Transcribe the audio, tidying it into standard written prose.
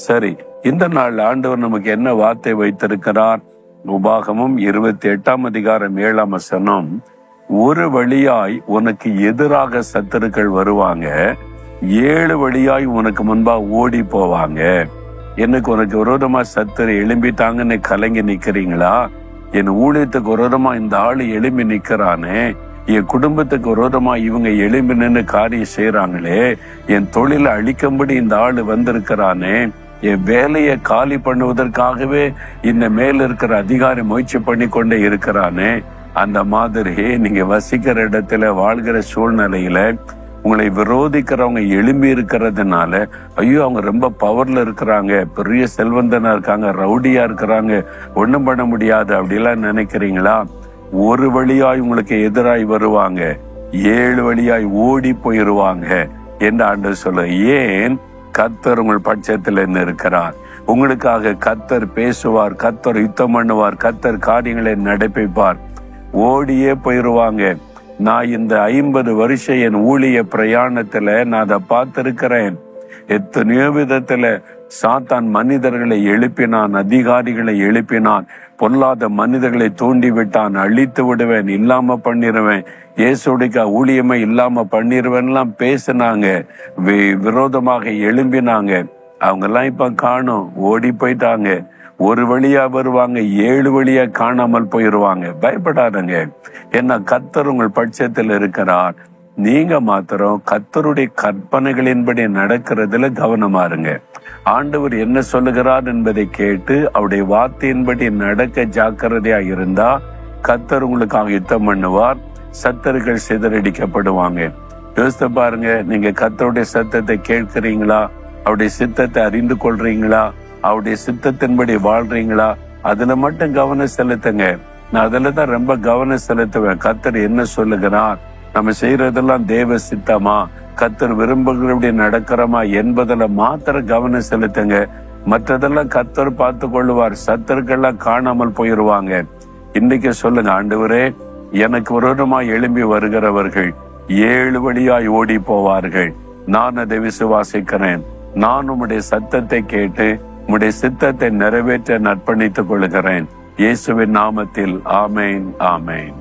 சரி, இந்த நாள் ஆண்டவர் நமக்கு என்ன வார்த்தை வைத்திருக்கிறார்? உபாகமம் 28:7 ஒரு வழியாய் உனக்கு எதிராக சத்துருக்கள் வருவாங்க, 7 வழியாய் உனக்கு முன்பா ஓடி போவாங்க. எனக்கு உனக்கு விரோதமா சத்துரு எழும்பிட்டாங்கன்னு கலங்கி நிக்கிறீங்களா? என் ஊழியத்துக்கு விரோதமா இந்த ஆளு எழும்பி நிக்கிறானே, என் குடும்பத்துக்கு விரோதமா இவங்க எழும்பி நின்று காரியம் செய்யறாங்களே, என் தொழிலை அழிக்கும்படி இந்த ஆளு வந்திருக்கிறானே, என் வேலையை காலி பண்ணுவதற்காகவே இந்த மேல இருக்கிற அதிகாரி முயற்சி பண்ணி கொண்டே இருக்கிறானே, அந்த மாதிரி நீங்க வசிக்கிற இடத்துல வாழ்கிற சூழ்நிலையில உங்களை விரோதிக்கிறவங்க எழும்பி இருக்கிறதுனால, ஐயோ அவங்க ரொம்ப பவர்ல இருக்கிறாங்க, பெரிய செல்வந்தனா இருக்காங்க, ரவுடியா இருக்கிறாங்க, ஒண்ணும் பண்ண முடியாது அப்படிலாம் நினைக்கிறீங்களா? ஒரு வழியாய் உங்களுக்கு எதிராய் வருவாங்க, 7 வழியாய் ஓடி போயிருவாங்க என்று ஆண்டவர் சொல்ல. ஏன்? கர்த்தர் உங்கள் பட்சத்தில் என்ன இருக்கிறார். உங்களுக்காக கர்த்தர் பேசுவார், கர்த்தர் யுத்தம் பண்ணுவார், கர்த்தர் காரியங்களை நடப்பிப்பார். ஓடியே போயிருவாங்க. நான் இந்த 50 வருஷம் என் ஊழிய பிரயாணத்துல நான் அதை பார்த்திருக்கிறேன். எத்தனையோ விதத்துல சாத்தான் மனிதர்களை எழுப்பினான், அதிகாரிகளை எழுப்பினான், பொல்லாத மனிதர்களை தூண்டி விட்டான். அழித்து விடுவேன், இல்லாம பண்ணிடுவேன், இயேசுடைய ஊழியமே இல்லாம பண்ணிடுவேன்லாம் பேசினாங்க, விரோதமாக எழும்பினாங்க. அவங்க எல்லாம் இப்ப காணும், ஓடி போயிட்டாங்க. ஒரு வழியா வருவாங்க, 7 வழியா காணாமல் போயிருவாங்க. பயப்படாதங்க, ஏன்னா கர்த்தர் உங்கள் பட்சத்தில் இருக்கிறார். நீங்க மாத்திரம் கர்த்தருடைய கற்பனைகளின்படி நடக்கிறதுல கவனமா இருங்க. ஆண்டவர் என்ன சொல்லுகிறார் என்பதை கேட்டு அவருடைய வார்த்தையின்படி நடக்க ஜாக்கிரதையா இருந்தா கர்த்தர் உங்களுக்காக யுத்தம் பண்ணுவார். சத்துருக்கள் சிதறடிக்கப்படுவாங்க. யோசித்து பாருங்க, நீங்க கர்த்தருடைய சத்தத்தை கேட்கிறீங்களா? அவருடைய சித்தத்தை அறிந்து கொள்றீங்களா? அவருடைய சித்தத்தின்படி வாழ்றீங்களா? அதுல மட்டும் கவனம் செலுத்துங்க. நான் அதுலதான் ரொம்ப கவனம் செலுத்துவேன். கர்த்தர் என்ன சொல்லுகிறார், நம்ம செய்யறதெல்லாம் தேவ சித்தமா, கர்த்தர் விரும்புகிறபடி நடக்கிறோமா என்பதுல மாத்திரம் கவனம் செலுத்துங்க. மற்றதெல்லாம் கர்த்தர் பார்த்து கொள்ளுவார். சத்துருக்கெல்லாம் காணாமல் போயிருவாங்க. இன்னைக்கு சொல்லுங்க, ஆண்டவரே எனக்கு விரோதமா எழும்பி வருகிறவர்கள் 7 வழியாய் ஓடி போவார்கள். நான் அதை விசுவாசிக்கிறேன். நான் உம்முடைய சத்தத்தை கேட்டு உம்முடைய சித்தத்தை நிறைவேற்ற அர்ப்பணித்துக் கொள்கிறேன். இயேசுவின் நாமத்தில் ஆமேன், ஆமேன்.